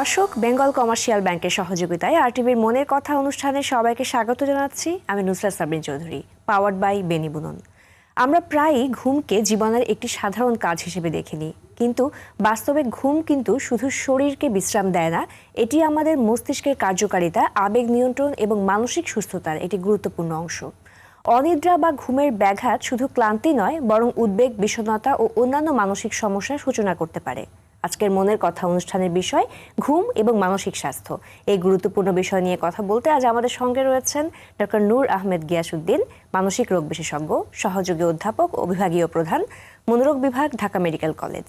দর্শক, বেঙ্গল কমার্শিয়াল ব্যাংকের সহযোগিতায় আরটিভির মনের কথা অনুষ্ঠানে সবাইকে স্বাগত জানাচ্ছি। আমি নুসরাত সাবরিন চৌধুরী, পাওয়ার্ড বাই বেনি বুনন। আমরা প্রায়ই ঘুমকে জীবনের একটি সাধারণ কাজ হিসেবে দেখে নিই, কিন্তু বাস্তবে ঘুম কিন্তু শুধু শরীরকে বিশ্রাম দেয় না, এটি আমাদের মস্তিষ্কের কার্যকারিতা, আবেগ নিয়ন্ত্রণ এবং মানসিক সুস্থতার একটি গুরুত্বপূর্ণ অংশ। অনিদ্রা বা ঘুমের ব্যাঘাত শুধু ক্লান্তি নয়, বরং উদ্বেগ, বিষণ্ণতা ও অন্যান্য মানসিক সমস্যার সূচনা করতে পারে। আজকের মনের কথা অনুষ্ঠানের বিষয় ঘুম এবং মানসিক স্বাস্থ্য। এই গুরুত্বপূর্ণ বিষয় নিয়ে কথা বলতে আজ আমাদের সঙ্গে রয়েছেন ডক্টর নূর আহমেদ গিয়াসউদ্দিন, মানসিক রোগ বিশেষজ্ঞ, সহযোগী অধ্যাপক ও বিভাগীয় প্রধান, মনোরোগ বিভাগ, ঢাকা মেডিকেল কলেজ।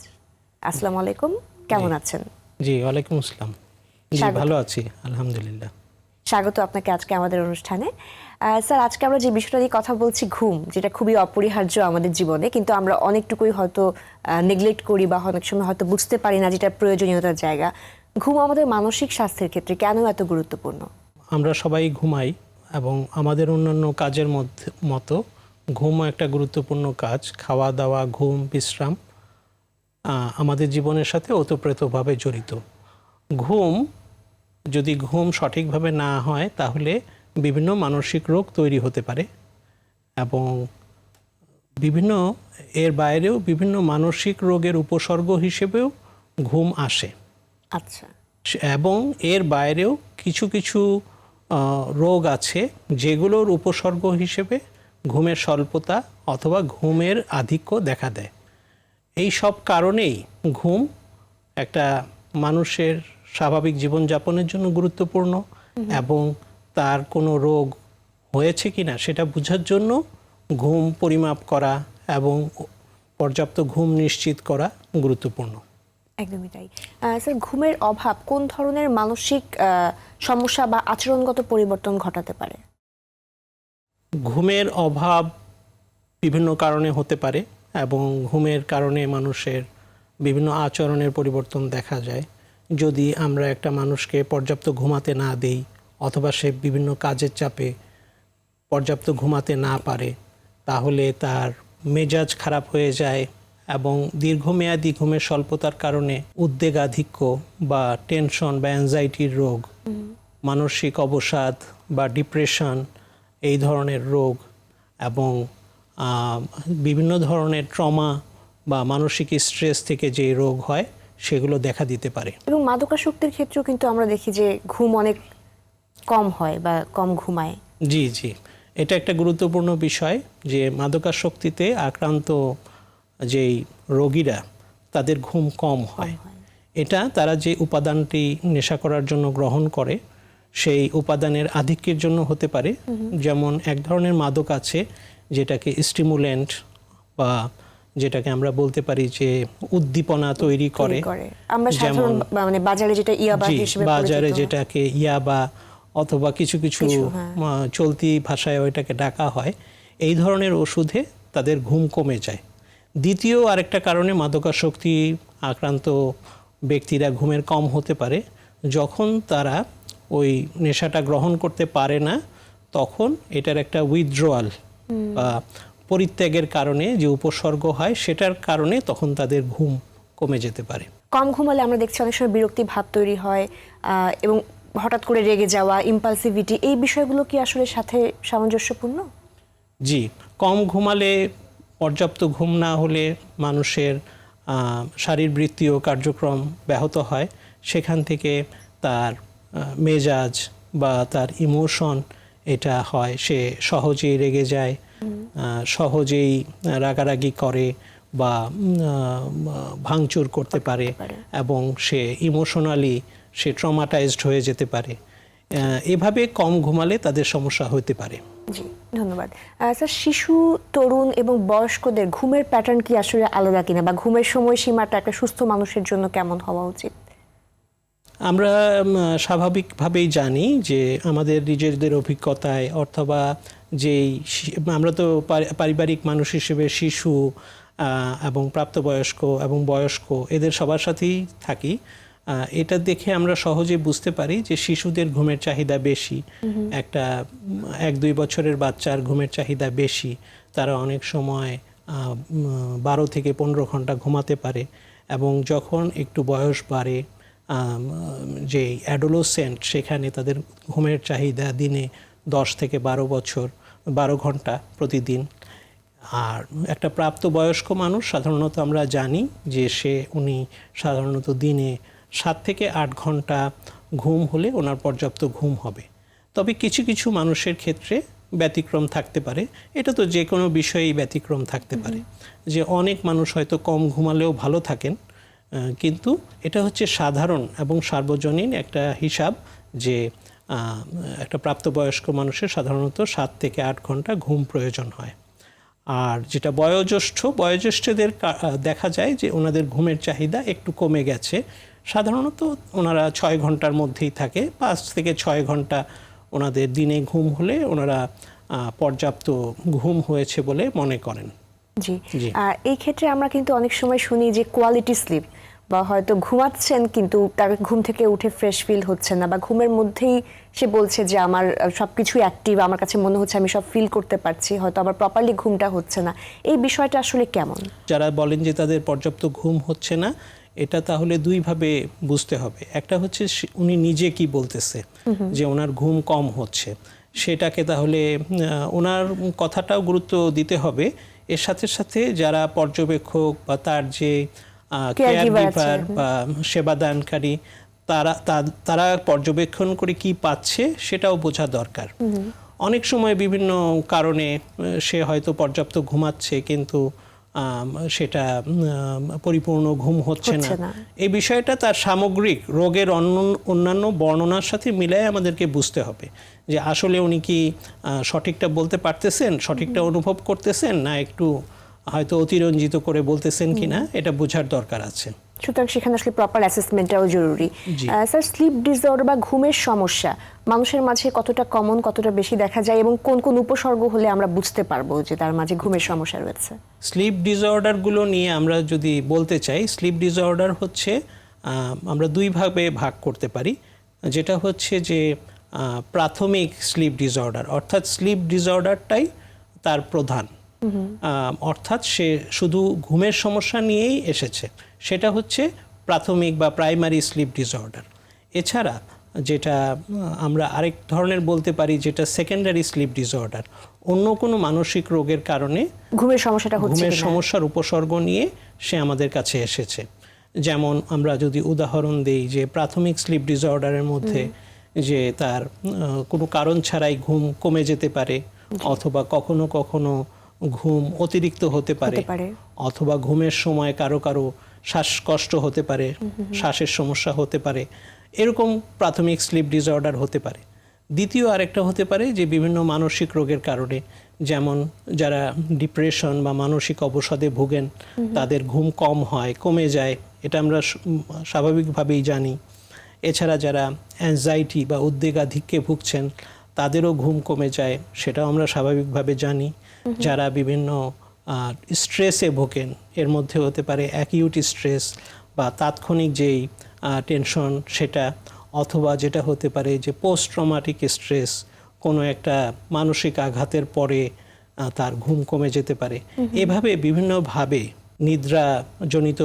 আসসালামু আলাইকুম, কেমন আছেন? জি, ওয়ালাইকুম আসসালাম। জি, ভালো আছি আলহামদুলিল্লাহ। স্বাগত আপনাকে আজকে আমাদের অনুষ্ঠানে। স্যার, আজকে আমরা যে বিষয়টা নিয়ে কথা বলছি ঘুম, যেটা খুবই অপরিহার্য আমাদের জীবনে, কিন্তু আমরা অনেকটুকুই হয়তো নেগলেক্ট করি বা অনেক সময় হয়তো বুঝতে পারি না যেটা প্রয়োজনীয়তার জায়গা। ঘুম আমাদের মানসিক স্বাস্থ্যের ক্ষেত্রে কেন এত গুরুত্বপূর্ণ? আমরা সবাই ঘুমাই এবং আমাদের অন্যান্য কাজের মতো ঘুমও একটা গুরুত্বপূর্ণ কাজ। খাওয়া দাওয়া, ঘুম, বিশ্রাম আমাদের জীবনের সাথে ওতপ্রোতভাবে জড়িত। যদি ঘুম সঠিকভাবে না হয় তাহলে বিভিন্ন মানসিক রোগ তৈরি হতে পারে এবং এর বাইরেও বিভিন্ন মানসিক রোগের উপসর্গ হিসেবেও ঘুম আসে। আচ্ছা। এবং এর বাইরেও কিছু কিছু রোগ আছে যেগুলোর উপসর্গ হিসেবে ঘুমের স্বল্পতা অথবা ঘুমের আধিক্য দেখা দেয়। এই সব কারণেই ঘুম একটা মানুষের স্বাভাবিক জীবনযাপনের জন্য গুরুত্বপূর্ণ এবং তার কোনো রোগ হয়েছে কিনা সেটা বোঝার জন্য ঘুম পরিমাপ করা এবং পর্যাপ্ত ঘুম নিশ্চিত করা গুরুত্বপূর্ণ। একদমই তাই। স্যার, ঘুমের অভাব কোন ধরনের মানসিক সমস্যা বা আচরণগত পরিবর্তন ঘটাতে পারে? ঘুমের অভাব বিভিন্ন কারণে হতে পারে এবং ঘুমের কারণে মানুষের বিভিন্ন আচরণের পরিবর্তন দেখা যায়। যদি আমরা একটা মানুষকে পর্যাপ্ত ঘুমাতে না দেই অথবা সে বিভিন্ন কাজের চাপে পর্যাপ্ত ঘুমাতে না পারে, তাহলে তার মেজাজ খারাপ হয়ে যায় এবং দীর্ঘমেয়াদী ঘুমের স্বল্পতার কারণে উদ্বেগাধিক্য বা টেনশন বা অ্যাংজাইটির রোগ, মানসিক অবসাদ বা ডিপ্রেশন, এই ধরনের রোগ এবং বিভিন্ন ধরনের ট্রমা বা মানসিক স্ট্রেস থেকে যে রোগ হয় সেগুলো দেখা দিতে পারে। এবং মাদকাসক্তির ক্ষেত্রেও কিন্তু আমরা দেখি যে ঘুম অনেক কম হয় বা কম ঘুমায়। জি জি, এটা একটা গুরুত্বপূর্ণ বিষয় যে মাদকাসক্তিতে আক্রান্ত যেই রোগীরা তাদের ঘুম কম হয়। এটা তারা যে উপাদানটি নেশা করার জন্য গ্রহণ করে সেই উপাদানের আধিক্যের জন্য হতে পারে। যেমন এক ধরনের মাদক আছে যেটাকে স্টিমুল্যান্ট বা যেটাকে আমরা বলতে পারি যে উদ্দীপনা তৈরি করে। আমরা সাধারণ মানে বাজারে যেটা ইয়াবা হিসেবে পরিচিত, বাজারে যেটাকে ইয়াবা অথবা কিছু কিছু চলতি ভাষায় ওইটাকে ডাকা হয়। এই ধরনের ওষুধে তাদের ঘুম কমে যায়। দ্বিতীয় আরেকটা কারণে মাদকাসক্তি আক্রান্ত ব্যক্তিরা ঘুমের কম হতে পারে যখন তারা ওই নেশাটা গ্রহণ করতে পারে না, তখন এটার একটা উইথড্রয়াল বা পরিত্যাগের কারণে যে উপসর্গ হয় সেটার কারণে তখন তাদের ঘুম কমে যেতে পারে। কম ঘুমালে আমরা দেখছি অনেক সময় বিরক্তি ভাব তৈরি হয় এবং হঠাৎ করে রেগে যাওয়া, ইম্পালসিভিটি, এই বিষয়গুলো কি আসলে সাথে সামঞ্জস্যপূর্ণ? জি, কম ঘুমালে, পর্যাপ্ত ঘুম না হলে মানুষের শারীরবৃত্তীয় কার্যক্রম ব্যাহত হয়। সেখান থেকে তার মেজাজ বা তার ইমোশন এটা হয়, সে সহজেই রেগে যায়, সহজেই রাগারাগি করে বা ভাঙচুর করতে পারে এবং সে ইমোশনালি সে ট্রমাটাইজড হয়ে যেতে পারে। এভাবে কম ঘুমালে তাদের সমস্যা হতে পারে। জি, ধন্যবাদ। স্যার, শিশু, তরুণ এবং বয়স্কদের ঘুমের প্যাটার্ন কি আসলে আলাদা কিনা, বা ঘুমের সময়সীমাটা একটা সুস্থ মানুষের জন্য কেমন হওয়া উচিত? আমরা স্বাভাবিকভাবেই জানি যে আমাদের নিজেদের অভিজ্ঞতায় অথবা যেই আমরা তো পারিবারিক মানুষ হিসেবে শিশু এবং প্রাপ্তবয়স্ক এবং বয়স্ক এদের সবার সাথেই থাকি। এটা দেখে আমরা সহজে বুঝতে পারি যে শিশুদের ঘুমের চাহিদা বেশি। একটা 1-2 বছরের বাচ্চার ঘুমের চাহিদা বেশি। তারা অনেক সময় 12 থেকে 15 ঘন্টা ঘুমাতে পারে এবং যখন একটু বয়স বাড়ে যে অ্যাডোলোসেন্ট সেখানে তাদের ঘুমের চাহিদা দিনে 10 থেকে 12 ঘন্টা প্রতিদিন। আর একটা প্রাপ্তবয়স্ক মানুষ সাধারণত আমরা জানি যে উনি সাধারণত দিনে 7 থেকে 8 ঘন্টা ঘুম হলে ওনার পর্যাপ্ত ঘুম হবে। তবে কিছু কিছু মানুষের ক্ষেত্রে ব্যতিক্রম থাকতে পারে। এটা তো যে কোনো বিষয়েই ব্যতিক্রম থাকতে পারে, যে অনেক মানুষ হয়তো কম ঘুমালেও ভালো থাকেন, কিন্তু এটা হচ্ছে সাধারণ এবং সার্বজনীন একটা হিসাব যে একটা প্রাপ্তবয়স্ক মানুষের সাধারণত 7 থেকে 8 ঘন্টা ঘুম প্রয়োজন হয়। আর যেটা বয়োজ্যেষ্ঠদের দেখা যায় যে ওনাদের ঘুমের চাহিদা একটু কমে গেছে। সাধারণত ওনারা 6 ঘন্টার মধ্যেই থাকে, 5 থেকে 6 ঘন্টা ওনাদের দিনে ঘুম হলে ওনারা পর্যাপ্ত ঘুম হয়েছে বলে মনে করেন। জি, এই ক্ষেত্রে আমরা কিন্তু অনেক সময় শুনি যে কোয়ালিটি স্লিপ, বা হয়তো ঘুমাচ্ছেন কিন্তু তার ঘুম থেকে উঠে ফ্রেশ ফিল হচ্ছে না, বা ঘুমের মধ্যেই সে বলছে যে আমার সবকিছু অ্যাক্টিভ, আমার কাছে মনে হচ্ছে আমি সব ফিল করতে পারছি, হয়তো আমার প্রপারলি ঘুমটা হচ্ছে না। এই বিষয়টা আসলে কেমন? যারা বলেন যে তাদের পর্যাপ্ত ঘুম হচ্ছে না, এটা তাহলে দুইভাবে বুঝতে হবে। একটা হচ্ছে উনি নিজে কি বলতেছে যে ওনার ঘুম কম হচ্ছে, সেটাকে তাহলে ওনার কথাটাও গুরুত্ব দিতে হবে। এর সাথে সাথে যারা পর্যবেক্ষক বা তার যে কেয়ারগিভার বা সেবাদানকারী, তারা পর্যবেক্ষণ করে কি পাচ্ছে সেটাও বোঝা দরকার। অনেক সময় বিভিন্ন কারণে সে হয়তো পর্যাপ্ত ঘুমাচ্ছে কিন্তু সেটা পরিপূর্ণ ঘুম হচ্ছে না। এই বিষয়টা তার সামগ্রিক রোগের অন্যান্য বর্ণনার সাথে মিলাই আমাদেরকে বুঝতে হবে যে আসলে উনি কি সঠিকটা বলতে পারতেছেন, সঠিকটা অনুভব করতেছেন, না একটু হয়তো অতিরঞ্জিত করে বলতেছেন কিনা, এটা বোঝার দরকার আছে। সুতরাং সেখানে আসলে প্রপার অ্যাসেসমেন্টটাও জরুরি। স্যার, স্লিপ ডিসঅর্ডার বা ঘুমের সমস্যা মানুষের মাঝে কতটা কমন, কতটা বেশি দেখা যায়, এবং কোন কোন উপসর্গ হলে আমরা বুঝতে পারবো যে তার মাঝে ঘুমের সমস্যা রয়েছে? স্লিপ ডিসঅর্ডারগুলো নিয়ে আমরা যদি বলতে চাই, স্লিপ ডিসঅর্ডার হচ্ছে আমরা দুইভাবে ভাগ করতে পারি। যেটা হচ্ছে যে প্রাথমিক স্লিপ ডিসঅর্ডার, অর্থাৎ স্লিপ ডিসঅর্ডারটাই তার প্রধান, অর্থাৎ সে শুধু ঘুমের সমস্যা নিয়েই এসেছে, সেটা হচ্ছে প্রাথমিক বা প্রাইমারি স্লিপ ডিসঅর্ডার। এছাড়া যেটা আমরা আরেক ধরনের বলতে পারি যেটা সেকেন্ডারি স্লিপ ডিসঅর্ডার, অন্য কোনো মানসিক রোগের কারণে ঘুমের সমস্যার উপসর্গ নিয়ে সে আমাদের কাছে এসেছে। যেমন আমরা যদি উদাহরণ দেই যে প্রাথমিক স্লিপ ডিসঅর্ডারের মধ্যে যে তার কোনো কারণ ছাড়াই ঘুম কমে যেতে পারে, অথবা কখনো কখনো ঘুম অতিরিক্ত হতে পারে, অথবা ঘুমের সময় কারো কারো শ্বাসকষ্ট হতে পারে, শ্বাসের সমস্যা হতে পারে, এরকম প্রাথমিক স্লিপ ডিসঅর্ডার হতে পারে। দ্বিতীয় আরেকটা হতে পারে যে বিভিন্ন মানসিক রোগের কারণে, যেমন যারা ডিপ্রেশন বা মানসিক অবসাদে ভোগেন তাদের ঘুম কম হয়, কমে যায়, এটা আমরা স্বাভাবিকভাবেই জানি। এছাড়া যারা অ্যাংজাইটি বা উদ্বেগাধিক্যে ভুগছেন তাদেরও ঘুম কমে যায়, সেটাও আমরা স্বাভাবিকভাবে জানি। যারা বিভিন্ন স্ট্রেসে ভোগেন, এর মধ্যে হতে পারে অ্যাকিউট স্ট্রেস বা তাৎক্ষণিক যেই টেনশন সেটা, অথবা যেটা হতে পারে যে পোস্ট ট্রমাটিক স্ট্রেস, কোনো একটা মানসিক আঘাতের পরে তার ঘুম কমে যেতে পারে। এভাবে বিভিন্নভাবে নিদ্রাজনিত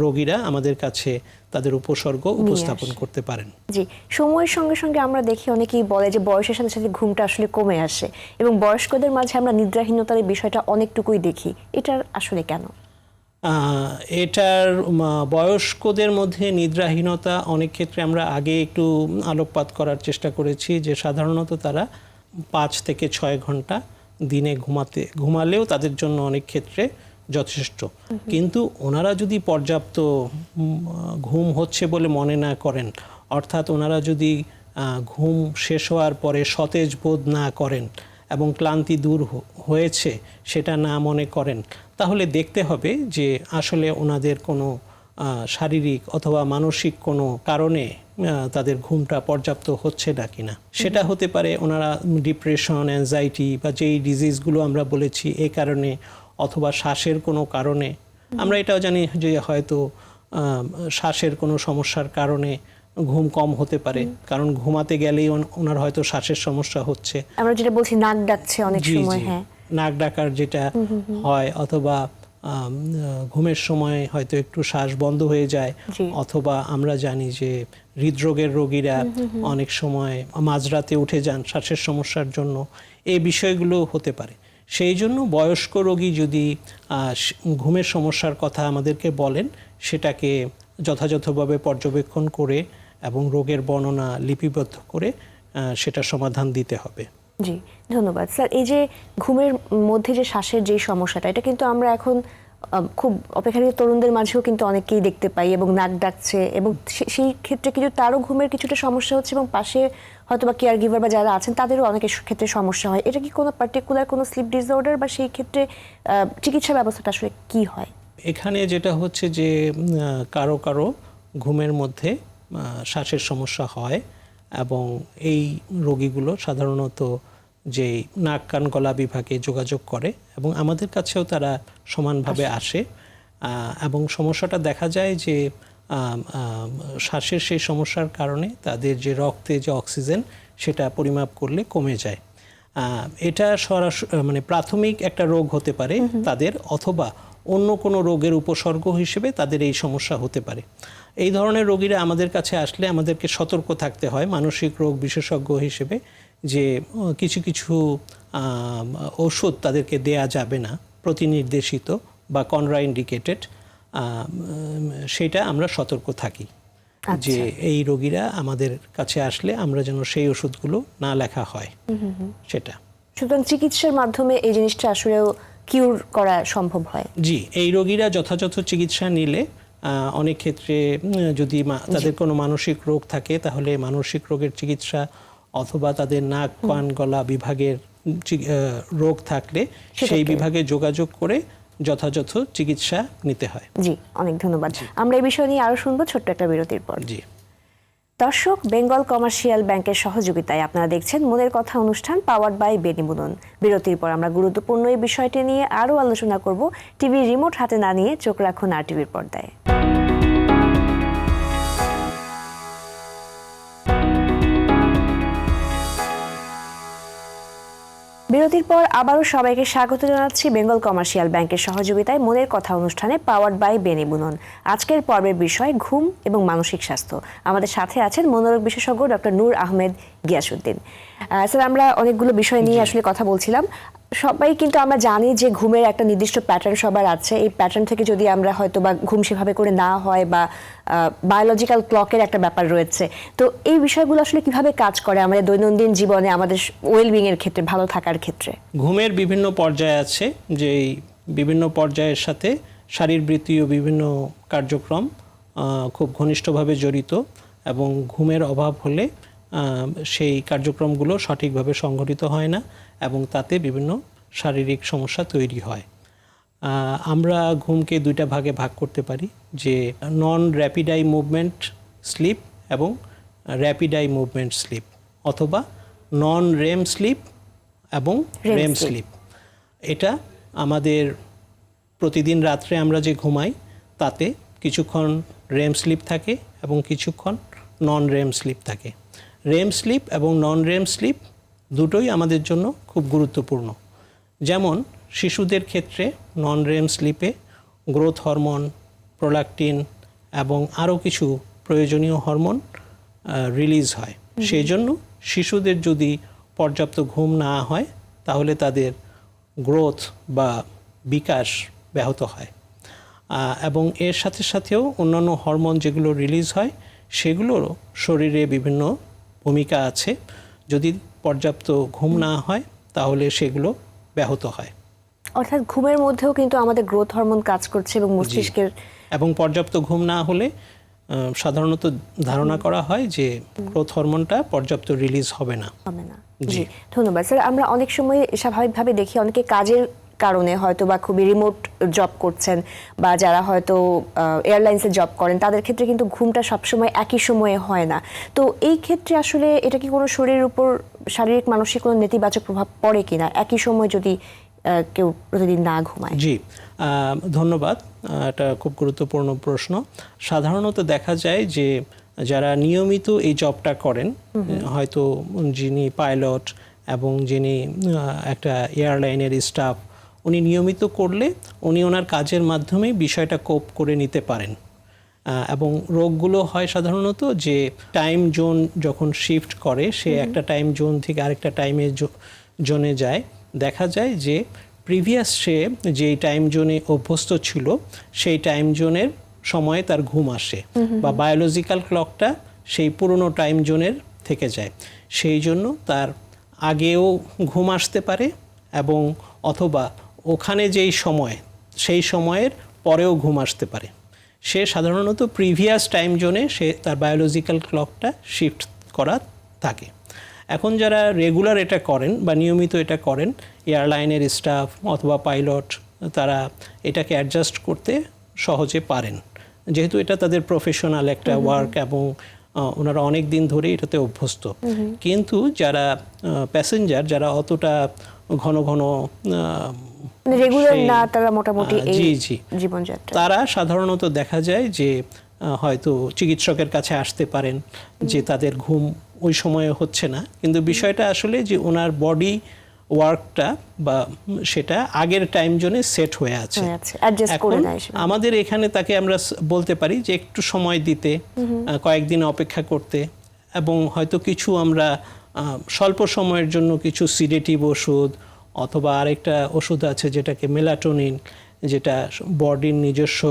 রোগীরা আমাদের কাছে তাদের উপসর্গ উপস্থাপন করতে পারেন। জি, সময়ের সঙ্গে সঙ্গে আমরা দেখি অনেকেই বলে যে বয়সের সাথে সাথে ঘুমটা আসলে কমে আসে, এবং বয়স্কদের মাঝে আমরা নিদ্রাহীনতার এই বিষয়টা অনেকটুকুই দেখি। এটার আসলে কেন? এটার বয়স্কদের মধ্যে নিদ্রাহীনতা অনেক ক্ষেত্রে আমরা আগে একটু আলোকপাত করার চেষ্টা করেছি যে সাধারণত তারা 5 থেকে 6 ঘন্টা দিনে ঘুমালেও তাদের জন্য অনেক ক্ষেত্রে যথেষ্ট। কিন্তু ওনারা যদি পর্যাপ্ত ঘুম হচ্ছে বলে মনে না করেন, অর্থাৎ ওনারা যদি ঘুম শেষ হওয়ার পরে সতেজ বোধ না করেন এবং ক্লান্তি দূর হয়েছে সেটা না মনে করেন, তাহলে দেখতে হবে যে আসলে ওনাদের কোনো শারীরিক অথবা মানসিক কোনো কারণে তাদের ঘুমটা পর্যাপ্ত হচ্ছে না কিনা। সেটা হতে পারে ওনারা ডিপ্রেশন, অ্যাংজাইটি বা যেই ডিজিজগুলো আমরা বলেছি এই কারণে, অথবা শ্বাসের কোনো কারণে। আমরা এটাও জানি যে হয়তো শ্বাসের কোনো সমস্যার কারণে ঘুম কম হতে পারে, কারণ ঘুমাতে গেলেই ওনার হয়তো শ্বাসের সমস্যা হচ্ছে। আমরা যেটা বলছি নাক ডাকছে অনেক সময়, হ্যাঁ, নাক ডাকার যেটা হয়, অথবা ঘুমের সময় হয়তো একটু শ্বাস বন্ধ হয়ে যায়, জি। অথবা আমরা জানি যে হৃদরোগের রোগীরা অনেক সময় মাঝরাতে উঠে যান শ্বাসের সমস্যার জন্য, এই বিষয়গুলো হতে পারে। সেই জন্য বয়স্ক রোগী যদি ঘুমের সমস্যার কথা আমাদেরকে বলেন, সেটাকে যথাযথভাবে পর্যবেক্ষণ করে এবং রোগের বর্ণনা লিপিবদ্ধ করে সেটা সমাধান দিতে হবে। জি, ধন্যবাদ স্যার। এই যে ঘুমের মধ্যে যে শ্বাসের যে সমস্যাটা, এটা কিন্তু আমরা এখন খুব অপেক্ষাকৃত তরুণদের মাঝেও কিন্তু অনেকেই দেখতে পাই, এবং নাক ডাকছে, এবং সেই ক্ষেত্রে কিন্তু তারও ঘুমের কিছুটা সমস্যা হচ্ছে, এবং পাশে হয়তো বা কেয়ার গিভার বা যারা আছেন তাদেরও অনেকের ক্ষেত্রে সমস্যা হয়। এটা কি কোনো পার্টিকুলার কোনো স্লিপ ডিসঅর্ডার, বা সেই ক্ষেত্রে চিকিৎসা ব্যবস্থাটা আসলে কি হয়? এখানে যেটা হচ্ছে যে কারো কারো ঘুমের মধ্যে শ্বাসের সমস্যা হয়, এবং এই রোগীগুলো সাধারণত যে নাক কান গলা বিভাগে যোগাযোগ করে, এবং আমাদের কাছেও তারা সমানভাবে আসে, এবং সমস্যাটা দেখা যায় যে শ্বাসের সেই সমস্যার কারণে তাদের যে রক্তে যে অক্সিজেন সেটা পরিমাপ করলে কমে যায়। এটা সরাসরি মানে প্রাথমিক একটা রোগ হতে পারে তাদের, অথবা অন্য কোনো রোগের উপসর্গ হিসেবে তাদের এই সমস্যা হতে পারে। এই ধরনের রোগীরা আমাদের কাছে আসলে আমাদেরকে সতর্ক থাকতে হয় মানসিক রোগ বিশেষজ্ঞ হিসেবে, যে কিছু কিছু ওষুধ তাদেরকে দেয়া যাবে না প্রতিনির্দেশিত বা কন্ট্রাইন্ডিকেটেড, সেটা আমরা সতর্ক থাকি যে এই রোগীরা আমাদের কাছে আসলে আমরা যেন সেই ওষুধগুলো না লেখা হয় সেটা। সুতরাং চিকিৎসার মাধ্যমে এই জিনিসটা আসলেও কিউর করা সম্ভব হয়? জি, এই রোগীরা যথাযথ চিকিৎসা নিলে অনেক ক্ষেত্রে যদি তাদের কোনো মানসিক রোগ থাকে তাহলে মানসিক রোগের চিকিৎসা, অথবা তাদের নাক কান গলা বিভাগের রোগ থাকলে সেই বিভাগে যোগাযোগ করে যথাযথ চিকিৎসা নিতে হয়। জি, অনেক ধন্যবাদ। আমরা এই বিষয় নিয়ে আরো শুনবো ছোট্ট একটা বিরতির পর। জি দর্শক, বেঙ্গল কমার্শিয়াল ব্যাংকের সহযোগিতায় আপনারা দেখছেন মনের কথা অনুষ্ঠান, পাওয়ার্ড বাই বেনিবুনন। বিরতির পর আমরা গুরুত্বপূর্ণ এই বিষয়টি নিয়ে আরও আলোচনা করব। টিভির রিমোট হাতে না নিয়ে চোখ রাখুন আর টিভির পর্দায়। বিরতির পর আবারও সবাইকে স্বাগত জানাচ্ছি বেঙ্গল কমার্শিয়াল ব্যাংকের সহযোগিতায় মনের কথা অনুষ্ঠানে, পাওয়ার্ড বাই বেনিবুনন। আজকের পর্বের বিষয় ঘুম এবং মানসিক স্বাস্থ্য। আমাদের সাথে আছেন মনোরোগ বিশেষজ্ঞ ডক্টর নূর আহমেদ গিয়াসউদ্দিন। স্যার, আমরা অনেকগুলো বিষয় নিয়ে আসলে কথা বলছিলাম। সবাই কিন্তু আমরা জানি যে ঘুমের একটা নির্দিষ্ট প্যাটার্ন সবার আছে। এই প্যাটার্ন থেকে যদি আমরা হয়তো বা ঘুম সেভাবে করে না হয়, বা বায়োলজিক্যাল ক্লকের একটা ব্যাপার রয়েছে, তো এই বিষয়গুলো আসলে কিভাবে কাজ করে আমাদের দৈনন্দিন জীবনে, আমাদের ওয়েলবিং এর ক্ষেত্রে, ভালো থাকার ক্ষেত্রে? ঘুমের বিভিন্ন পর্যায় আছে, যে বিভিন্ন পর্যায়ের সাথে শারীরবৃত্তীয় বিভিন্ন কার্যক্রম খুব ঘনিষ্ঠভাবে জড়িত, এবং ঘুমের অভাব হলে সেই কার্যক্রমগুলো সঠিকভাবে সংঘটিত হয় না, এবং তাতে বিভিন্ন শারীরিক সমস্যা তৈরি হয়। আমরা ঘুমকে দুইটা ভাগে ভাগ করতে পারি, যে নন র্যাপিড আই মুভমেন্ট স্লিপ এবং র্যাপিড আই মুভমেন্ট স্লিপ, অথবা নন রেম স্লিপ এবং রেম স্লিপ। এটা আমাদের প্রতিদিন রাত্রে আমরা যে ঘুমাই তাতে কিছুক্ষণ রেম স্লিপ থাকে এবং কিছুক্ষণ নন রেম স্লিপ থাকে। রেম স্লিপ এবং নন রেম স্লিপ দুটোই আমাদের জন্য খুব গুরুত্বপূর্ণ। যেমন শিশুদের ক্ষেত্রে নন রেম স্লিপে গ্রোথ হরমোন, প্রোল্যাকটিন এবং আরও কিছু প্রয়োজনীয় হরমোন রিলিজ হয়। সেই জন্য শিশুদের যদি পর্যাপ্ত ঘুম না হয় তাহলে তাদের গ্রোথ বা বিকাশ ব্যাহত হয়, এবং এর সাথে সাথেও অন্যান্য হরমোন যেগুলো রিলিজ হয় সেগুলোরও শরীরে বিভিন্ন ভূমিকা আছে। যদি পর্যাপ্ত ঘুম না হয় তাহলে সেগুলো ব্যাহত হয়। অর্থাৎ ঘুমের মধ্যেও কিন্তু আমাদের গ্রোথ হরমোন কাজ করছে, এবং মস্তিষ্কের এবং পর্যাপ্ত ঘুম না হলে সাধারণত ধারণা করা হয় যে গ্রোথ হরমোনটা পর্যাপ্ত রিলিজ হবে না। জি, ধন্যবাদ স্যার। আমরা অনেক সময় স্বাভাবিকভাবে দেখি অনেকে কাজের কারণে হয়তো বা খুবই রিমোট জব করছেন, বা যারা হয়তো এয়ারলাইন্সে জব করেন, তাদের ক্ষেত্রে কিন্তু ঘুমটা সবসময় একই সময়ে হয় না। তো এই ক্ষেত্রে আসলে এটা কি কোনো শরীরের উপর শারীরিক মানসিক কোনো নেতিবাচক প্রভাব পড়ে কিনা, একই সময় যদি কেউ প্রতিদিন না ঘুমায়? জি, ধন্যবাদ। এটা খুব গুরুত্বপূর্ণ প্রশ্ন। সাধারণত দেখা যায় যে যারা নিয়মিত এই জবটা করেন, হয়তো যিনি পাইলট এবং যিনি একটা এয়ারলাইনের স্টাফ, উনি নিয়মিত করলে উনি ওনার কাজের মাধ্যমে বিষয়টা কোপ করে নিতে পারেন। এবং রোগগুলো হয় সাধারণত যে টাইম জোন যখন শিফট করে, সে একটা টাইম জোন থেকে আরেকটা টাইমের জোনে যায়, দেখা যায় যে প্রিভিয়াস সে যেই টাইম জোনে অভ্যস্ত ছিল সেই টাইম জোনের সময়ে তার ঘুম আসে, বা বায়োলজিক্যাল ক্লকটা সেই পুরনো টাইম জোনের থেকে যায়। সেই জন্য তার আগেও ঘুম আসতে পারে এবং অথবা ওখানে যেই সময় সেই সময়ের পরেও ঘুম আসতে পারে। সে সাধারণত প্রিভিয়াস টাইম জোনে সে তার বায়োলজিক্যাল ক্লকটা শিফট করা থাকে। এখন যারা রেগুলার এটা করেন বা নিয়মিত এটা করেন, এয়ারলাইনের স্টাফ অথবা পাইলট, তারা এটাকে অ্যাডজাস্ট করতে সহজে পারেন, যেহেতু এটা তাদের প্রফেশনাল একটা ওয়ার্ক এবং ওনারা অনেক দিন ধরে এটাতে অভ্যস্ত। কিন্তু যারা প্যাসেঞ্জার, যারা অতটা ঘন ঘন রেগুলার না, তারা মোটামুটি এই জি জীবনযাত্রা, তারা সাধারণত দেখা যায় যে হয়তো চিকিৎসকের কাছে আসতে পারেন যে তাদের ঘুম ওই সময়ে হচ্ছে না, কিন্তু বিষয়টা আসলে যে ওনার বডি ওয়ার্কটা বা সেটা আগের টাইম জোনে সেট হয়ে আছে। এখন আমাদের এখানে তাকে আমরা বলতে পারি যে একটু সময় দিতে, কয়েকদিন অপেক্ষা করতে, এবং হয়তো কিছু আমরা স্বল্প সময়ের জন্য কিছু সিডেটিভ ওষুধ অথবা আরেকটা ওষুধ আছে যেটাকে মেলাটোনিন, যেটা বডির নিজস্ব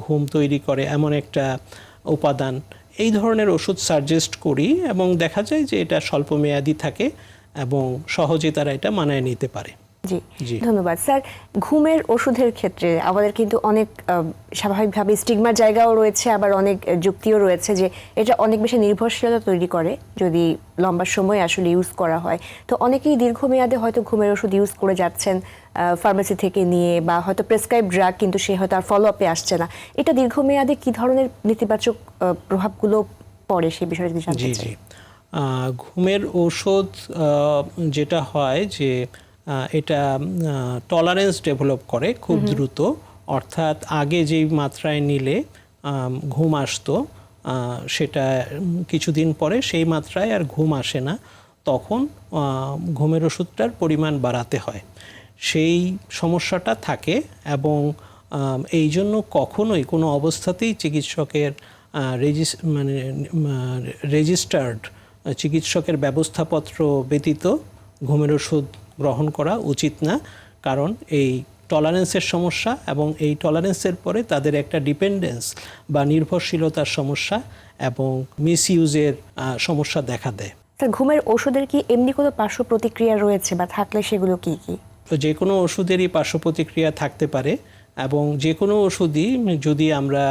ঘুম তৈরি করে এমন একটা উপাদান, এই ধরনের ওষুধ সাজেস্ট করি এবং দেখা যায় যে এটা স্বল্প মেয়াদি থাকে এবং সহজে তারা এটা মানায় নিতে পারে। জি, ধন্যবাদ স্যার। ঘুমের ওষুধের ক্ষেত্রে আমাদের কিন্তু অনেক স্বাভাবিকভাবে স্টিগমার জায়গাও রয়েছে, আবার অনেক যুক্তিও রয়েছে যে এটা অনেক বেশি নির্ভরশীলতা তৈরি করে যদি লম্বা সময় আসলে ইউজ করা হয়। তো অনেকেই দীর্ঘমেয়াদে হয়তো ঘুমের ওষুধ ইউজ করে যাচ্ছেন ফার্মেসি থেকে নিয়ে, বা হয়তো প্রেসক্রাইব ড্রাগ, কিন্তু সে হয়তো আর ফলো আপে আসছে না। এটা দীর্ঘমেয়াদে কি ধরনের নেতিবাচক প্রভাবগুলো পড়ে সেই বিষয়ে যদি জানতে চাই। ঘুমের ওষুধ যেটা হয় যে এটা টলারেন্স ডেভেলপ করে খুব দ্রুত, অর্থাৎ আগে যেই মাত্রায় নিলে ঘুম আসতো সেটা কিছুদিন পরে সেই মাত্রায় আর ঘুম আসে না, তখন ঘুমের ওষুধটার পরিমাণ বাড়াতে হয়। সেই সমস্যাটা থাকে এবং এই জন্য কখনোই কোনো অবস্থাতেই চিকিৎসকের রেজিস্টার্ড চিকিৎসকের ব্যবস্থাপত্র ব্যতীত ঘুমের ওষুধ গ্রহণ করা উচিত না, কারণ এই টলারেন্সের সমস্যা এবং এই টলারেন্সের পরে তাদের একটা ডিপেন্ডেন্স বা নির্ভরশীলতার সমস্যা এবং মিসইউজের সমস্যা দেখা দেয়। স্যার, ঘুমের ওষুধের কি এমনি কোনো পার্শ্ব প্রতিক্রিয়া রয়েছে, বা থাকলে সেগুলো কি কি? তো যে কোনো ওষুধেরই পার্শ্ব প্রতিক্রিয়া থাকতে পারে, এবং যে কোনো ওষুধই যদি আমরা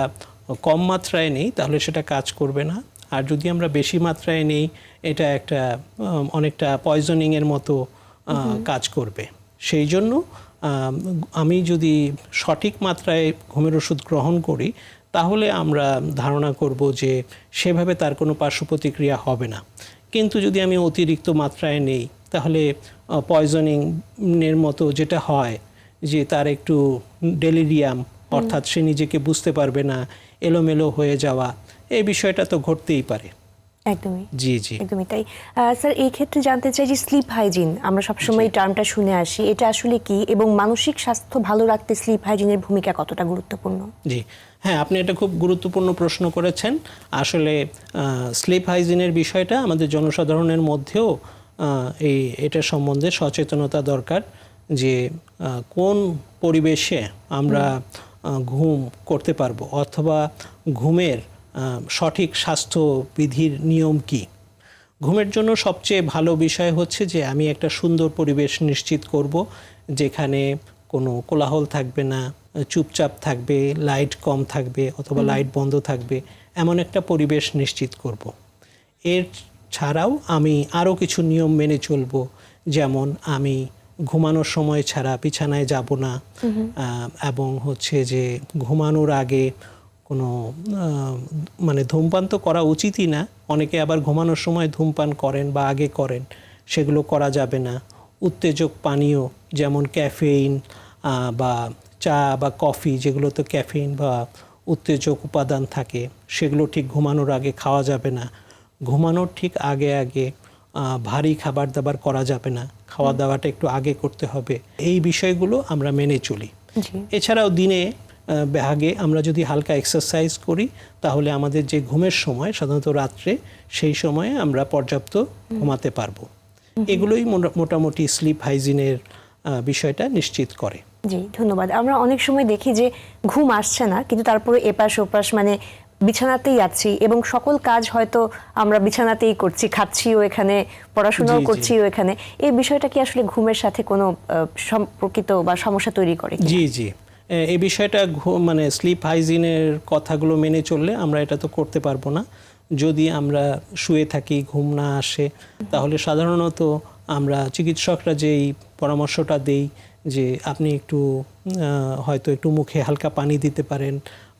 কম মাত্রায় নেই তাহলে সেটা কাজ করবে না, আর যদি আমরা বেশি মাত্রায় নেই এটা একটা অনেকটা পয়জনিংয়ের মতো কাজ করবে। সেই জন্য আমি যদি সঠিক মাত্রায় ঘুমের ওষুধ গ্রহণ করি তাহলে আমরা ধারণা করব যে সেভাবে তার কোনো পার্শ্ব প্রতিক্রিয়া হবে না। কিন্তু যদি আমি অতিরিক্ত মাত্রায় নেই তাহলে পয়জনিংয়ের মতো যেটা হয় যে তার একটু ডেলিরিয়াম, অর্থাৎ সে নিজেকে বুঝতে পারবে না, এলোমেলো হয়ে যাওয়া, এই বিষয়টা তো ঘটতেই পারে। একদমই একদমই তাই। স্যার, এই ক্ষেত্রে জানতে চাই যে স্লিপ হাইজিন, আমরা সবসময় টার্মটা শুনে আসি, এটা আসলে কি, এবং মানসিক স্বাস্থ্য ভালো রাখতে স্লিপ হাইজিনের ভূমিকা কতটা গুরুত্বপূর্ণ? হ্যাঁ, আপনি এটা খুব গুরুত্বপূর্ণ প্রশ্ন করেছেন। আসলে স্লিপ হাইজিনের বিষয়টা আমাদের জনসাধারণের মধ্যেও এটা সম্বন্ধে সচেতনতা দরকার, যে কোন পরিবেশে আমরা ঘুম করতে পারবো, অথবা ঘুমের সঠিক স্বাস্থ্যবিধির নিয়ম কি। ঘুমের জন্য সবচেয়ে ভালো বিষয় হচ্ছে যে আমি একটা সুন্দর পরিবেশ নিশ্চিত করব, যেখানে কোনো কোলাহল থাকবে না, চুপচাপ থাকবে, লাইট কম থাকবে অথবা লাইট বন্ধ থাকবে, এমন একটা পরিবেশ নিশ্চিত করব। এর ছাড়াও আমি আরও কিছু নিয়ম মেনে চলব, যেমন আমি ঘুমানোর সময় ছাড়া বিছানায় যাব না, এবং হচ্ছে যে ঘুমানোর আগে কোনো ধূমপান তো করা উচিতই না, অনেকে আবার ঘুমানোর সময় ধূমপান করেন বা আগে করেন, সেগুলো করা যাবে না। উত্তেজক পানীয় যেমন ক্যাফেইন বা চা বা কফি, যেগুলোতে ক্যাফেইন বা উত্তেজক উপাদান থাকে, সেগুলো ঠিক ঘুমানোর আগে খাওয়া যাবে না। ঘুমানোর ঠিক আগে ভারী খাবার দাবার করা যাবে না, খাওয়া দাওয়াটা একটু আগে করতে হবে, এই বিষয়গুলো আমরা মেনে চলি। এছাড়াও দিনে আগে আমরা যদি হালকা এক্সারসাইজ করি তাহলে আমাদের যে ঘুমের সময় সাধারণত রাত্রে, সেই সময়ে আমরা পর্যাপ্ত ঘুমাতে পারবো। এগুলোই মোটামুটি স্লিপ হাইজিনের বিষয়টা নিশ্চিত করে। জি, ধন্যবাদ। আমরা অনেক সময় দেখি যে ঘুম আসছে না, কিন্তু তারপরে এপাশ ওপাশ মানে বিছানাতেই আছি এবং সকল কাজ হয়তো আমরা বিছানাতেই করছি, খাচ্ছিও এখানে, পড়াশোনাও করছিও এখানে। এই বিষয়টা কি আসলে ঘুমের সাথে কোনো সম্পর্কিত বা সমস্যা তৈরি করে? জি জি, এই বিষয়টা মানে স্লিপ হাইজিনের কথাগুলো মেনে চললে আমরা এটা তো করতে পারবো না। যদি আমরা শুয়ে থাকি, ঘুম না আসে, তাহলে সাধারণত আমরা চিকিৎসকরা যেই পরামর্শটা দেই যে আপনি একটু হয়তো একটু মুখে হালকা পানি দিতে পারেন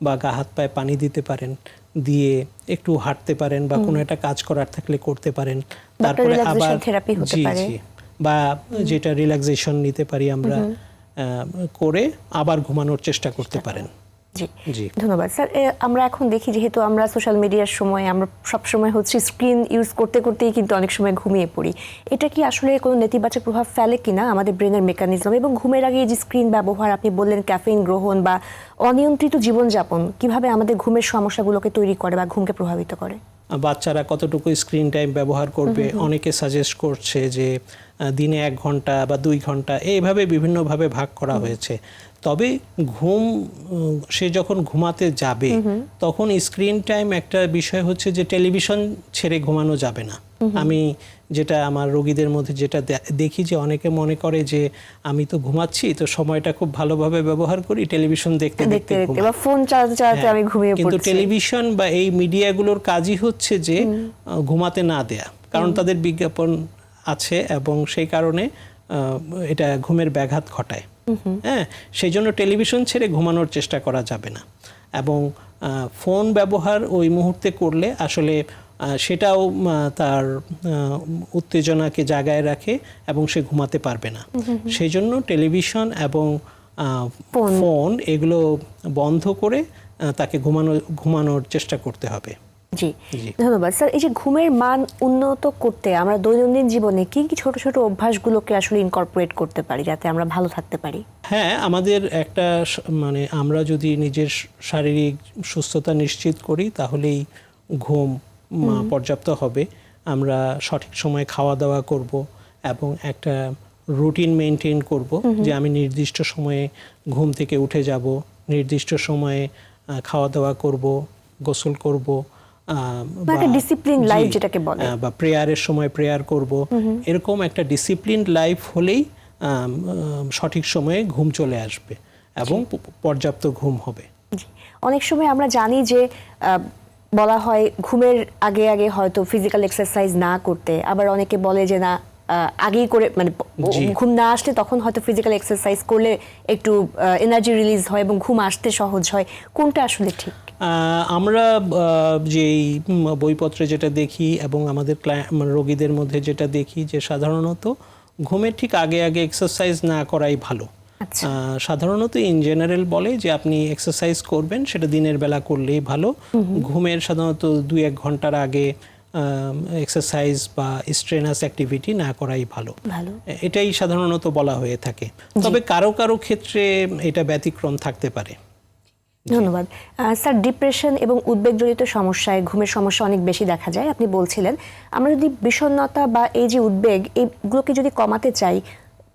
বা গা হাত পায়ে পানি দিতে পারেন, দিয়ে একটু হাঁটতে পারেন বা কোনো একটা কাজ করার থাকলে করতে পারেন। তারপরে আবার জি জি, বা যেটা রিল্যাক্সেশন নিতে পারি আমরা, করে আবার ঘুমানোর চেষ্টা করতে পারেন। জি, ধন্যবাদ স্যার। আমরা এখন দেখি যেহেতু আমরা সোশ্যাল মিডিয়ার সময় আমরা সবসময় হচ্ছে স্ক্রিন ইউজ করতে করতেই কিন্তু অনেক সময় ঘুমিয়ে পড়ি। এটা কি আসলে কোনো নেতিবাচক প্রভাব ফেলে কিনা আমাদের ব্রেনের মেকানিজম? এবং ঘুমের আগে যে স্ক্রিন ব্যবহার, আপনি বললেন ক্যাফেইন গ্রহণ বা অনিয়ন্ত্রিত জীবনযাপন কিভাবে আমাদের ঘুমের সমস্যাগুলোকে তৈরি করে বা ঘুমকে প্রভাবিত করে? বাচ্চারা কতটুকু স্ক্রিন টাইম ব্যবহার করবে, অনেকে সাজেস্ট করছে যে দিনে 1 ঘন্টা বা 2 ঘন্টা, এইভাবে বিভিন্নভাবে ভাগ করা হয়েছে। তবে সে যখন ঘুমাতে যাবে তখন স্ক্রিন টাইম একটা বিষয় হচ্ছে যে টেলিভিশন ছেড়ে ঘুমানো যাবে না। আমি যেটা আমার রোগীদের মধ্যে যেটা দেখি যে অনেকে মনে করে যে আমি তো ঘুমাচ্ছি, তো সময়টা খুব ভালোভাবে ব্যবহার করি, টেলিভিশন দেখতে দেখতে বা ফোন চালাতে চালাতে আমি ঘুমিয়ে পড়ছি। কিন্তু টেলিভিশন বা এই মিডিয়াগুলোর কাজই হচ্ছে যে ঘুমাতে না দেয়া, কারণ তাদের বিজ্ঞাপন আছে এবং সেই কারণে এটা ঘুমের ব্যাঘাত ঘটায়। হ্যাঁ, সেই জন্য টেলিভিশন ছেড়ে ঘুমানোর চেষ্টা করা যাবে না। এবং ফোন ব্যবহার ওই মুহূর্তে করলে আসলে সেটাও তার উত্তেজনাকে জাগায় রাখে এবং সে ঘুমাতে পারবে না। সেই জন্য টেলিভিশন এবং ফোন এগুলো বন্ধ করে তাকে ঘুমানোর চেষ্টা করতে হবে। জি, ধন্যবাদ স্যার। এই যে ঘুমের মান উন্নত করতে আমরা দৈনন্দিন জীবনে কি কি ছোট ছোট অভ্যাসগুলোকে আসলে ইনকর্পোরেট করতে পারি যাতে আমরা ভালো থাকতে পারি? হ্যাঁ, আমাদের একটা মানে আমরা যদি নিজের শারীরিক সুস্থতা নিশ্চিত করি তাহলেই ঘুম পর্যাপ্ত হবে। আমরা সঠিক সময়ে খাওয়া দাওয়া করব এবং একটা রুটিন মেনটেন করব যে আমি নির্দিষ্ট সময়ে ঘুম থেকে উঠে যাব, নির্দিষ্ট সময়ে খাওয়া দাওয়া করব, গোসল করব, ডিসিপ্লিন লাইফ যেটাকে বলে, বা প্রেয়ারের সময় প্রেয়ার করব। এরকম একটা ডিসিপ্লিন লাইফ হলেই সঠিক সময়ে ঘুম চলে আসবে এবং পর্যাপ্ত ঘুম হবে। অনেক সময় আমরা জানি যে বলা হয় ঘুমের আগে আগে হয়তো ফিজিক্যাল এক্সারসাইজ না করতে, আবার অনেকে বলে যে না আগেই করে মানে ঘুম না আসলে তখন হয়তো ফিজিক্যাল এক্সারসাইজ করলে একটু এনার্জি রিলিজ হয় এবং ঘুম আসতে সহজ হয়। কোনটা আসলে ঠিক? আমরা যেই বইপত্রে যেটা দেখি এবং আমাদের রোগীদের মধ্যে যেটা দেখি যে সাধারণত ঘুমের ঠিক আগে আগে এক্সারসাইজ না করাই ভালো। সাধারণত ইন জেনারেল বলে যে আপনি এক্সারসাইজ করবেন, সেটা দিনের বেলা করলেই ভালো। ঘুমের সাধারণত 2-1 ঘন্টার আগে এক্সারসাইজ বা স্ট্রেনাস অ্যাক্টিভিটি না করাই ভালো, এটাই সাধারণত বলা হয়ে থাকে। তবে কারো কারো ক্ষেত্রে এটা ব্যতিক্রম থাকতে পারে। ধন্যবাদ স্যার। ডিপ্রেশন এবং উদ্বেগজনিত সমস্যায় ঘুমের সমস্যা অনেক বেশি দেখা যায়, আপনি বলছিলেন। আমরা যদি বিষণ্ণতা বা এই যে উদ্বেগ, এইগুলোকে যদি কমাতে চাই,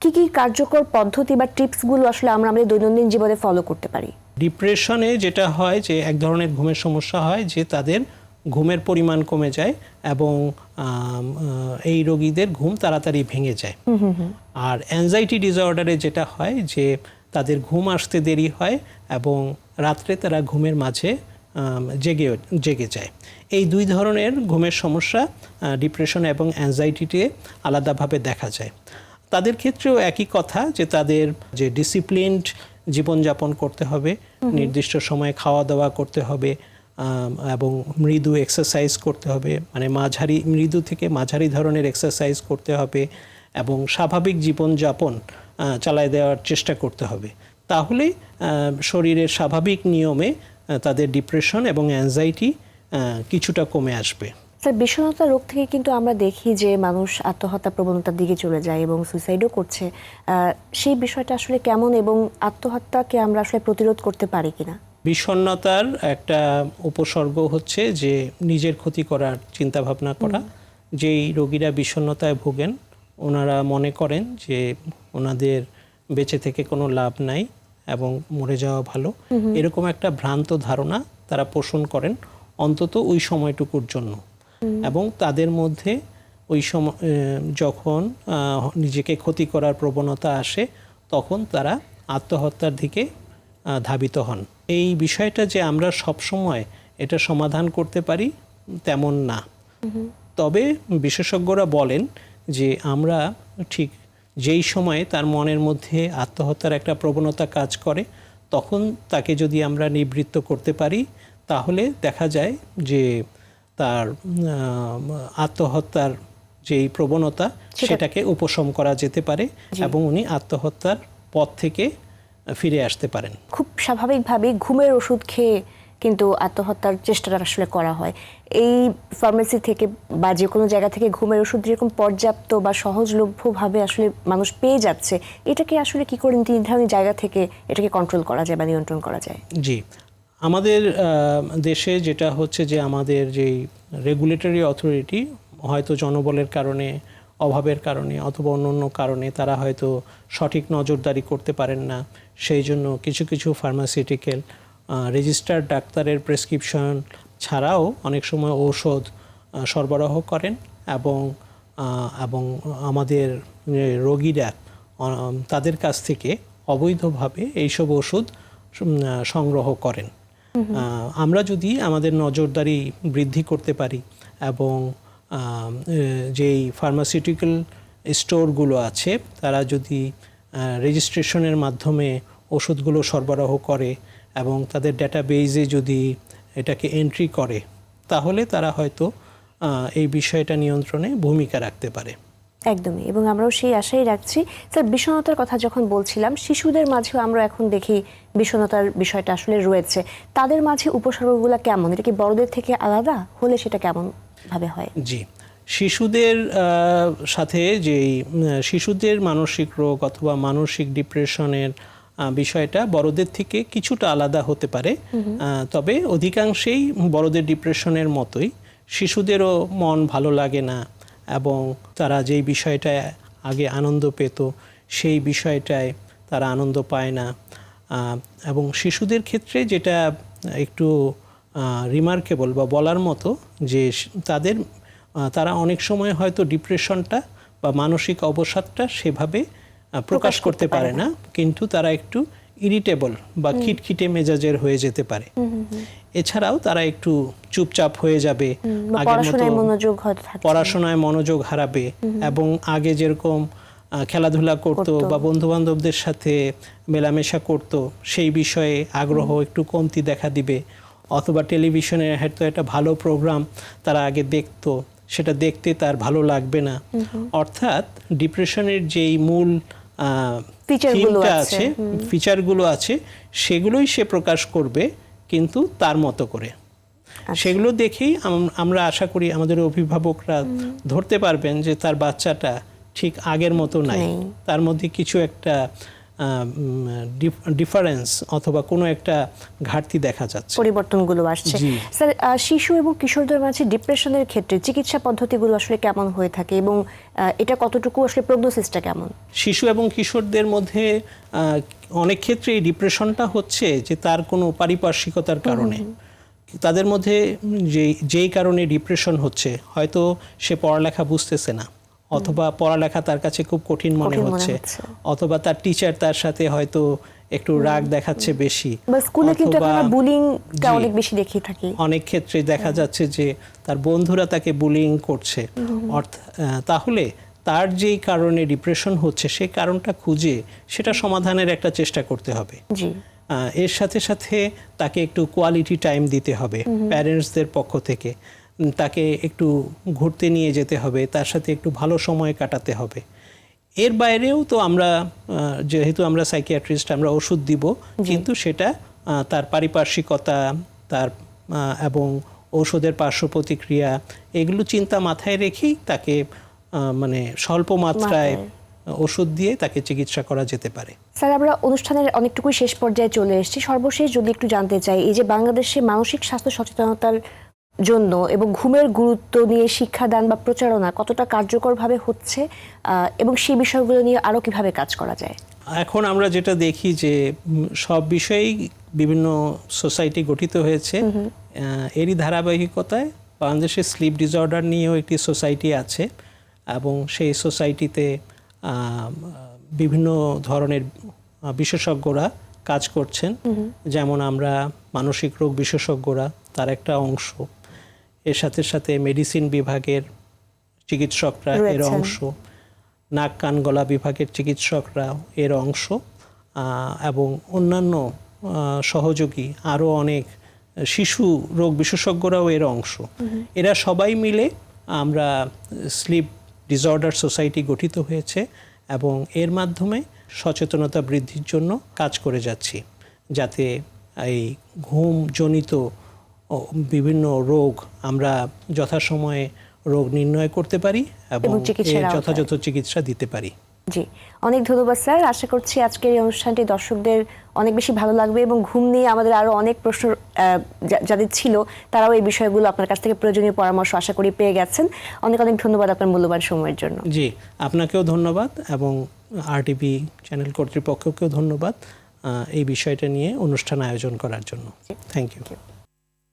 কি কি কার্যকর পদ্ধতি বা টিপসগুলো আসলে আমরা আমাদের দৈনন্দিন জীবনে ফলো করতে পারি? ডিপ্রেশনে যেটা হয় যে এক ধরনের ঘুমের সমস্যা হয় যে তাদের ঘুমের পরিমাণ কমে যায় এবং এই রোগীদের ঘুম তাড়াতাড়ি ভেঙে যায়। আর অ্যাংজাইটি ডিসঅর্ডারে যেটা হয় যে তাদের ঘুম আসতে দেরি হয় এবং রাত্রে তারা ঘুমের মাঝে জেগে যায়। এই 2 ধরনের ঘুমের সমস্যা ডিপ্রেশন এবং অ্যাংজাইটিতে আলাদাভাবে দেখা যায়। তাদের ক্ষেত্রেও একই কথা যে তাদের যে ডিসিপ্লিনড জীবনযাপন করতে হবে, নির্দিষ্ট সময়ে খাওয়া দাওয়া করতে হবে এবং মৃদু এক্সারসাইজ করতে হবে, মানে মৃদু থেকে মাঝারি ধরনের এক্সারসাইজ করতে হবে এবং স্বাভাবিক জীবনযাপন চালায় দেওয়ার চেষ্টা করতে হবে। তাহলে শরীরের স্বাভাবিক নিয়মে তাদের ডিপ্রেশন এবং অ্যাংজাইটি কিছুটা কমে আসবে। স্যার, বিষণ্ণতা রোগ থেকে কিন্তু আমরা দেখি যে মানুষ আত্মহত্যা প্রবণতার দিকে চলে যায় এবং সুইসাইডও করছে। সেই বিষয়টা আসলে কেমন এবং আত্মহত্যাকে আমরা আসলে প্রতিরোধ করতে পারি কিনা? বিষণ্ণতার একটা উপসর্গ হচ্ছে যে নিজের ক্ষতি করার চিন্তা ভাবনা করা। যেই রোগীরা বিষণ্ণতায় ভোগেন ওনারা মনে করেন যে ওনাদের বেঁচে থেকে কোনো লাভ নাই এবং মরে যাওয়া ভালো, এরকম একটা ভ্রান্ত ধারণা তারা পোষণ করেন অন্তত ওই সময়টুকুর জন্য। এবং তাদের মধ্যে ওই সময় যখন নিজেকে ক্ষতি করার প্রবণতা আসে তখন তারা আত্মহত্যার দিকে ধাবিত হন। এই বিষয়টা যে আমরা সব সময় এটা সমাধান করতে পারি তেমন না। তবে বিশেষজ্ঞরা বলেন যে আমরা ঠিক যেই সময়ে তার মনের মধ্যে আত্মহত্যার একটা প্রবণতা কাজ করে তখন তাকে যদি আমরা নিবৃত্ত করতে পারি তাহলে দেখা যায় যে তার আত্মহত্যার যেই প্রবণতা সেটাকে উপশম করা যেতে পারে এবং উনি আত্মহত্যার পথ থেকে ফিরে আসতে পারেন। খুব স্বাভাবিকভাবে ঘুমের ওষুধ খেয়ে কিন্তু আত্মহত্যার চেষ্টাটা আসলে করা হয়। এই ফার্মেসি থেকে বা যে কোনো জায়গা থেকে ঘুমের ওষুধ যেরকম পর্যাপ্ত বা সহজলভ্যভাবে আসলে মানুষ পেয়ে যাচ্ছে, এটাকে আসলে কি করে নির্ধারণী জায়গা থেকে এটাকে কন্ট্রোল করা যায় বা নিয়ন্ত্রণ করা যায়? জি, আমাদের দেশে যেটা হচ্ছে যে আমাদের যেই রেগুলেটরি অথরিটি হয়তো জনবলের কারণে, অভাবের কারণে অথবা অন্য কারণে তারা হয়তো সঠিক নজরদারি করতে পারেন না। সেই জন্য কিছু কিছু ফার্মাসিউটিক্যাল রেজিস্টার্ড ডাক্তারের প্রেসক্রিপশন ছাড়াও অনেক সময় ঔষধ সরবরাহ করেন এবং আমাদের রোগীরা তাদের কাছ থেকে অবৈধভাবে এইসব ওষুধ সংগ্রহ করেন। আমরা যদি আমাদের নজরদারি বৃদ্ধি করতে পারি এবং যেই ফার্মাসিউটিক্যাল স্টোরগুলো আছে তারা যদি রেজিস্ট্রেশনের মাধ্যমে ওষুধগুলো সরবরাহ করে এবং তাদের ডাটাবেজে যদি এটাকে এন্ট্রি করে তাহলে তারা হয়তো এই বিষয়টা নিয়ন্ত্রণে ভূমিকা রাখতে পারে। একদমই, এবং আমরাও সেই আশাই রাখছি। স্যার, বিষণ্ণতার কথা যখন বলছিলাম, শিশুদের মাঝেও আমরা এখন দেখি বিষণ্ণতার বিষয়টা আসলে রয়েছে। তাদের মাঝে উপসর্গগুলো কেমন? এটা কি বড়দের থেকে আলাদা? হলে সেটা কেমন ভাবে হয়? জি, শিশুদের সাথে যেই শিশুদের মানসিক রোগ অথবা মানসিক ডিপ্রেশনের বিষয়টা বড়দের থেকে কিছুটা আলাদা হতে পারে। তবে অধিকাংশেই বড়দের ডিপ্রেশনের মতোই শিশুদেরও মন ভালো লাগে না এবং তারা যেই বিষয়টায় আগে আনন্দ পেত সেই বিষয়টায় তারা আনন্দ পায় না। এবং শিশুদের ক্ষেত্রে যেটা একটু রিমার্কেবল বা বলার মতো যে তারা অনেক সময় হয়তো ডিপ্রেশনটা বা মানসিক অবসাদটা সেভাবে প্রকাশ করতে পারে না, কিন্তু তারা একটু ইরিটেবল বা খিটখিটে মেজাজের হয়ে যেতে পারে। এছাড়াও তারা একটু চুপচাপ হয়ে যাবে, আগের মতো পড়াশোনায় মনোযোগ হারাবে এবং আগে যেরকম খেলাধুলা করতো বা বন্ধু বান্ধবদের সাথে মেলামেশা করতো সেই বিষয়ে আগ্রহ একটু কমতি দেখা দিবে। অথবা টেলিভিশনে হয়তো একটা ভালো প্রোগ্রাম তারা আগে দেখতো, সেটা দেখতে তার ভালো লাগবে না। অর্থাৎ ডিপ্রেশনের যেই মূল ফিচারগুলো আছে সেগুলোই সে প্রকাশ করবে, কিন্তু তার মতো করে। সেগুলো দেখেই আমরা আশা করি আমাদের অভিভাবকরা ধরতে পারবেন যে তার বাচ্চাটা ঠিক আগের মতো নাই, তার মধ্যে কিছু একটা ডিফারেন্স অথবা কোনো একটা ঘাটতি দেখা যাচ্ছে, পরিবর্তনগুলো আসছে। স্যার, শিশু এবং কিশোরদের মাঝে ডিপ্রেশনের ক্ষেত্রে চিকিৎসা পদ্ধতিগুলো আসলে কেমন হয়ে থাকে এবং এটা কতটুকু আসলে প্রগনোসিসটা কেমন? শিশু এবং কিশোরদের মধ্যে অনেক ক্ষেত্রে এই ডিপ্রেশনটা হচ্ছে যে তার কোনো পারিপার্শ্বিকতার কারণে। তাদের মধ্যে যেই কারণে ডিপ্রেশন হচ্ছে, হয়তো সে পড়ালেখা বুঝতেছে না অথবা পড়ালেখা তার কাছে খুব কঠিন মনে হচ্ছে, অথবা তার টিচার তার সাথে হয়তো একটু রাগ দেখাচ্ছে বেশি, বা স্কুলে কিন্তু আমরা বুলিংটা অনেক বেশি দেখি থাকি। অনেক ক্ষেত্রে দেখা যাচ্ছে যে তার বন্ধুরা তাকে বুলিং করছে। তাহলে তার যেই কারণে ডিপ্রেশন হচ্ছে সেই কারণটা খুঁজে সেটা সমাধানের একটা চেষ্টা করতে হবে। এর সাথে সাথে তাকে একটু কোয়ালিটি টাইম দিতে হবে প্যারেন্টসদের পক্ষ থেকে। তাকে একটু ঘুরতে নিয়ে যেতে হবে, তার সাথে একটু ভালো সময় কাটাতে হবে। এর বাইরেও তো আমরা যেহেতু আমরা সাইকিয়াট্রিস্ট, আমরা ওষুধ দিব, কিন্তু সেটা তার পারিপার্শ্বিকতা তার এবং ঔষধের পার্শ্ব প্রতিক্রিয়া, এগুলো চিন্তা মাথায় রেখেই তাকে মানে স্বল্প মাত্রায় ওষুধ দিয়ে তাকে চিকিৎসা করা যেতে পারে। স্যার, আমরা অনুষ্ঠানের অনেকটুকুই শেষ পর্যায়ে চলে এসেছি। সর্বশেষ যদি একটু জানতে চাই, এই যে বাংলাদেশে মানসিক স্বাস্থ্য সচেতনতার জন্য এবং ঘুমের গুরুত্ব নিয়ে শিক্ষাদান বা প্রচারণা কতটা কার্যকরভাবে হচ্ছে, এবং সেই বিষয়গুলো নিয়ে আরও কিভাবে কাজ করা যায়? এখন আমরা যেটা দেখি যে সব বিষয়েই বিভিন্ন সোসাইটি গঠিত হয়েছে। এরই ধারাবাহিকতায় বাংলাদেশে স্লিপ ডিসঅর্ডার নিয়েও একটি সোসাইটি আছে, এবং সেই সোসাইটিতে বিভিন্ন ধরনের বিশেষজ্ঞরা কাজ করছেন। যেমন আমরা মানসিক রোগ বিশেষজ্ঞরা তার একটা অংশ, এর সাথে সাথে মেডিসিন বিভাগের চিকিৎসকরা এর অংশ, নাক কান গলা বিভাগের চিকিৎসকরা এর অংশ, এবং অন্যান্য সহযোগী আরও অনেক শিশু রোগ বিশেষজ্ঞরাও এর অংশ। এরা সবাই মিলে আমরা স্লিপ ডিসঅর্ডার সোসাইটি গঠিত হয়েছে, এবং এর মাধ্যমে সচেতনতা বৃদ্ধির জন্য কাজ করে যাচ্ছি, যাতে এই ঘুমজনিত বিভিন্ন রোগ আমরা যথাসময়ে রোগ নির্ণয় করতে পারি এবং যথাযথ চিকিৎসা দিতে পারি। জি, অনেক ধন্যবাদ স্যার। আশা করছি আজকের এই অনুষ্ঠানটি দর্শকদের অনেক বেশি ভালো লাগবে, এবং ঘুম নিয়ে আমাদের আরও অনেক প্রশ্ন যাদের ছিল তারাও এই বিষয়গুলো আপনার কাছ থেকে প্রয়োজনীয় পরামর্শ আশা করি পেয়ে গেছেন। অনেক অনেক ধন্যবাদ আপনার মূল্যবান সময়ের জন্য। জি, আপনাকেও ধন্যবাদ, এবং আরটিভি চ্যানেল কর্তৃপক্ষকেও ধন্যবাদ এই বিষয়টা নিয়ে অনুষ্ঠান আয়োজন করার জন্য। Thank you.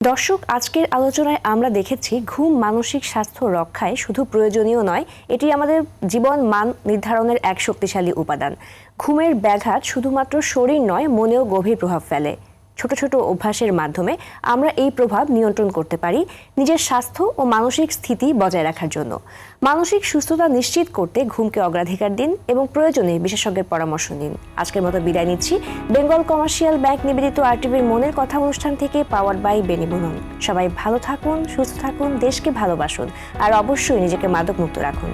দর্শক, আজকের আলোচনায় আমরা দেখেছি ঘুম মানসিক স্বাস্থ্য রক্ষায় শুধু প্রয়োজনীয় নয়, এটি আমাদের জীবন মান নির্ধারণের এক শক্তিশালী উপাদান। ঘুমের ব্যাঘাত শুধুমাত্র শরীর নয়, মনেও গভীর প্রভাব ফেলে। ছোট ছোট অভ্যাসের মাধ্যমে আমরা এই প্রভাব নিয়ন্ত্রণ করতে পারি নিজের স্বাস্থ্য ও মানসিক স্থিতি বজায় রাখার জন্য। মানসিক সুস্থতা নিশ্চিত করতে ঘুমকে অগ্রাধিকার দিন এবং প্রয়োজনে বিশেষজ্ঞের পরামর্শ নিন। আজকের মতো বিদায় নিচ্ছি বেঙ্গল কমার্শিয়াল ব্যাংক নিবেদিত আরটিভির মনের কথা অনুষ্ঠান থেকে, পাওয়ার্ড বাই বেনিবুনন। সবাই ভালো থাকুন, সুস্থ থাকুন, দেশকে ভালোবাসুন, আর অবশ্যই নিজেকে মাদকমুক্ত রাখুন।